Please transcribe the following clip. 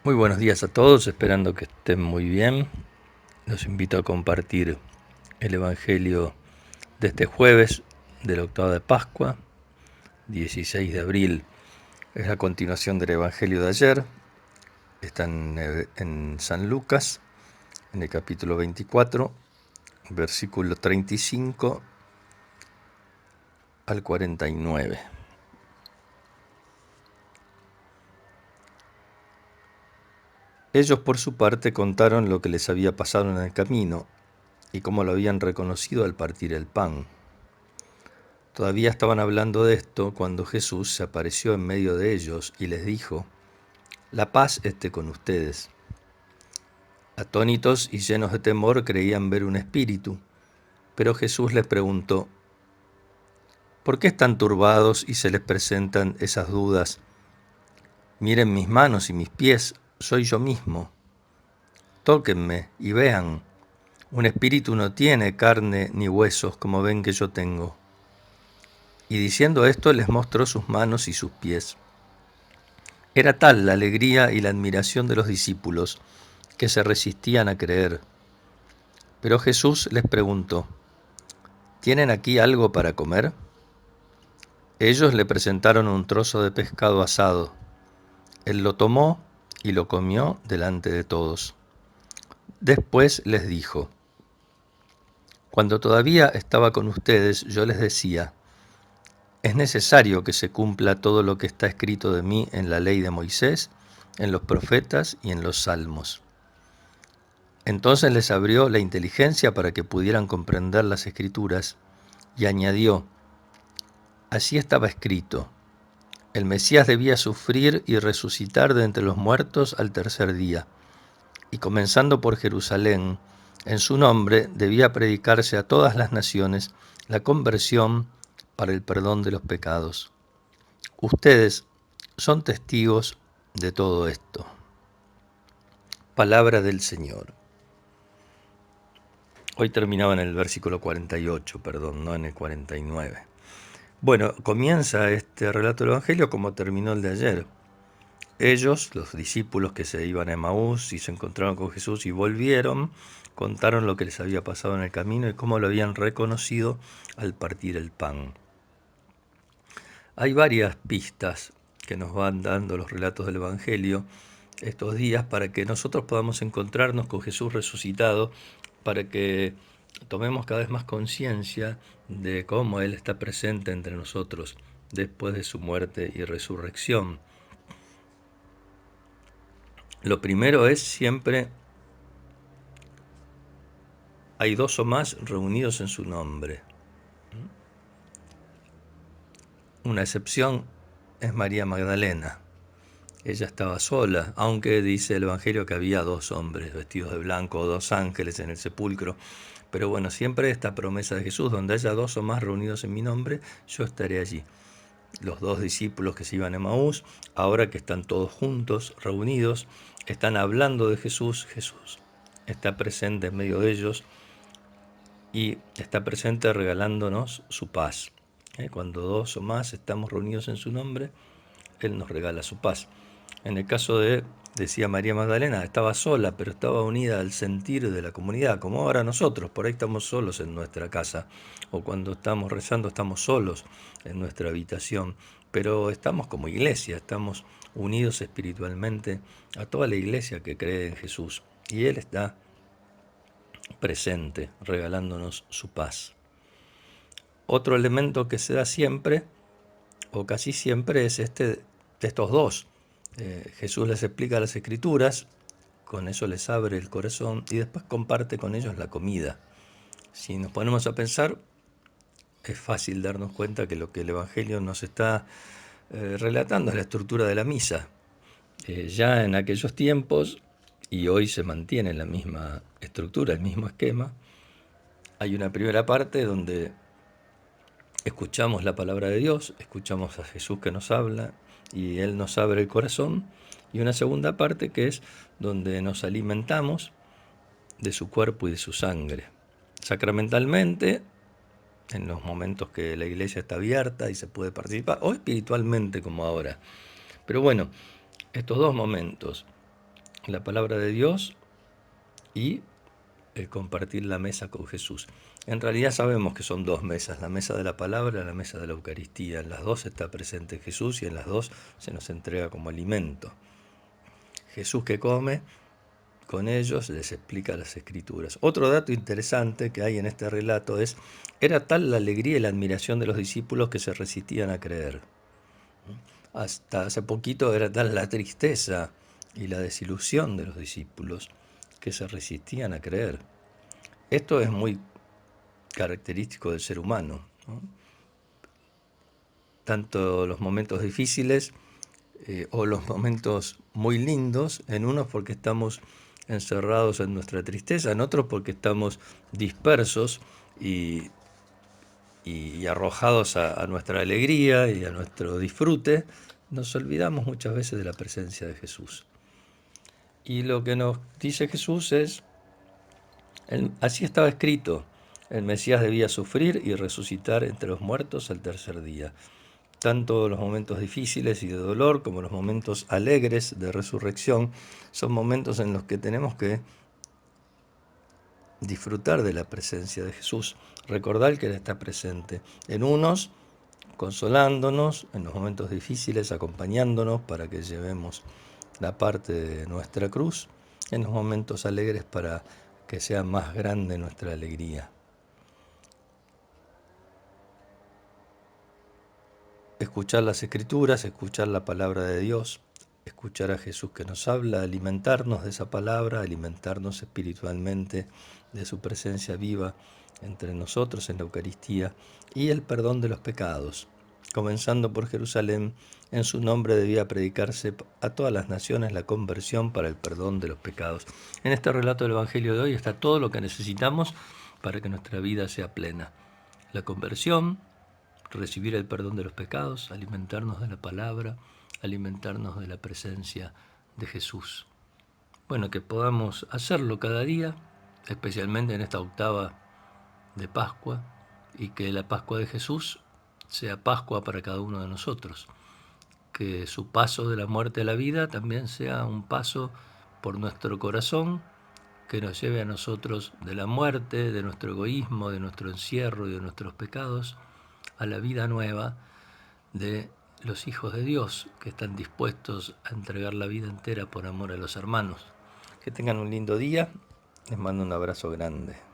Muy buenos días a todos, esperando que estén muy bien. Los invito a compartir el Evangelio de este jueves de la octava de Pascua, 16 de abril. Es la continuación del Evangelio de ayer. Está en San Lucas, en el capítulo 24, versículo 35 al 49. Ellos por su parte contaron lo que les había pasado en el camino y cómo lo habían reconocido al partir el pan. Todavía estaban hablando de esto cuando Jesús se apareció en medio de ellos y les dijo: «La paz esté con ustedes». Atónitos y llenos de temor creían ver un espíritu, pero Jesús les preguntó: «¿Por qué están turbados y se les presentan esas dudas? Miren mis manos y mis pies, soy yo mismo. Tóquenme y vean. Un espíritu no tiene carne ni huesos como ven que yo tengo». Y diciendo esto les mostró sus manos y sus pies. Era tal la alegría y la admiración de los discípulos que se resistían a creer. Pero Jesús les preguntó: ¿tienen aquí algo para comer? Ellos le presentaron un trozo de pescado asado. Él lo tomó y lo comió delante de todos. Después les dijo: cuando todavía estaba con ustedes, yo les decía: es necesario que se cumpla todo lo que está escrito de mí en la ley de Moisés, en los profetas y en los salmos. Entonces les abrió la inteligencia para que pudieran comprender las Escrituras y añadió: así estaba escrito, el Mesías debía sufrir y resucitar de entre los muertos al tercer día, y comenzando por Jerusalén, en su nombre debía predicarse a todas las naciones la conversión para el perdón de los pecados. Ustedes son testigos de todo esto. Palabra del Señor. Hoy terminaba en el versículo 48, perdón, no en el 49. Bueno, comienza este relato del Evangelio como terminó el de ayer. Ellos, los discípulos que se iban a Emaús y se encontraron con Jesús y volvieron, contaron lo que les había pasado en el camino y cómo lo habían reconocido al partir el pan. Hay varias pistas que nos van dando los relatos del Evangelio estos días para que nosotros podamos encontrarnos con Jesús resucitado, para que tomemos cada vez más conciencia de cómo Él está presente entre nosotros después de su muerte y resurrección. Lo primero es siempre: hay dos o más reunidos en su nombre. Una excepción es María Magdalena. Ella estaba sola, aunque dice el Evangelio que había dos hombres vestidos de blanco o dos ángeles en el sepulcro. Pero bueno, siempre esta promesa de Jesús: donde haya dos o más reunidos en mi nombre, yo estaré allí. Los dos discípulos que se iban a Emaús, ahora que están todos juntos, reunidos, están hablando de Jesús. Jesús está presente en medio de ellos y está presente regalándonos su paz. Cuando dos o más estamos reunidos en su nombre, Él nos regala su paz. En el caso de, decía María Magdalena, estaba sola, pero estaba unida al sentir de la comunidad, como ahora nosotros. Por ahí estamos solos en nuestra casa, o cuando estamos rezando estamos solos en nuestra habitación, pero estamos como iglesia, estamos unidos espiritualmente a toda la iglesia que cree en Jesús, y Él está presente, regalándonos su paz. Otro elemento que se da siempre, o casi siempre, es de estos dos. Jesús les explica las Escrituras, con eso les abre el corazón y después comparte con ellos la comida. Si nos ponemos a pensar, es fácil darnos cuenta que lo que el Evangelio nos está relatando es la estructura de la misa. Ya en aquellos tiempos, y hoy se mantiene la misma estructura, el mismo esquema, hay una primera parte donde escuchamos la palabra de Dios, escuchamos a Jesús que nos habla y Él nos abre el corazón, y una segunda parte que es donde nos alimentamos de su cuerpo y de su sangre. Sacramentalmente, en los momentos que la iglesia está abierta y se puede participar, o espiritualmente como ahora. Pero bueno, estos dos momentos, la palabra de Dios y compartir la mesa con Jesús. En realidad sabemos que son dos mesas, la mesa de la palabra y la mesa de la Eucaristía. En las dos está presente Jesús y en las dos se nos entrega como alimento. Jesús que come con ellos les explica las Escrituras. Otro dato interesante que hay en este relato es, era tal la alegría y la admiración de los discípulos que se resistían a creer. Hasta hace poquito era tal la tristeza y la desilusión de los discípulos que se resistían a creer. Esto es muy característico del ser humano, ¿no? Tanto los momentos difíciles o los momentos muy lindos, en unos porque estamos encerrados en nuestra tristeza, en otros porque estamos dispersos y, y arrojados a nuestra alegría y a nuestro disfrute, nos olvidamos muchas veces de la presencia de Jesús. Y lo que nos dice Jesús es, así estaba escrito, el Mesías debía sufrir y resucitar entre los muertos al tercer día. Tanto los momentos difíciles y de dolor como los momentos alegres de resurrección son momentos en los que tenemos que disfrutar de la presencia de Jesús, recordar que Él está presente en unos, consolándonos, en los momentos difíciles, acompañándonos para que llevemos la parte de nuestra cruz, en los momentos alegres para que sea más grande nuestra alegría. Escuchar las Escrituras, escuchar la palabra de Dios, escuchar a Jesús que nos habla, alimentarnos de esa palabra, alimentarnos espiritualmente de su presencia viva entre nosotros en la Eucaristía y el perdón de los pecados. Comenzando por Jerusalén, en su nombre debía predicarse a todas las naciones la conversión para el perdón de los pecados. En este relato del Evangelio de hoy está todo lo que necesitamos para que nuestra vida sea plena. La conversión, recibir el perdón de los pecados, alimentarnos de la palabra, alimentarnos de la presencia de Jesús. Bueno, que podamos hacerlo cada día, especialmente en esta octava de Pascua, y que la Pascua de Jesús sea Pascua para cada uno de nosotros. Que su paso de la muerte a la vida también sea un paso por nuestro corazón que nos lleve a nosotros de la muerte, de nuestro egoísmo, de nuestro encierro y de nuestros pecados, a la vida nueva de los hijos de Dios que están dispuestos a entregar la vida entera por amor a los hermanos. Que tengan un lindo día. Les mando un abrazo grande.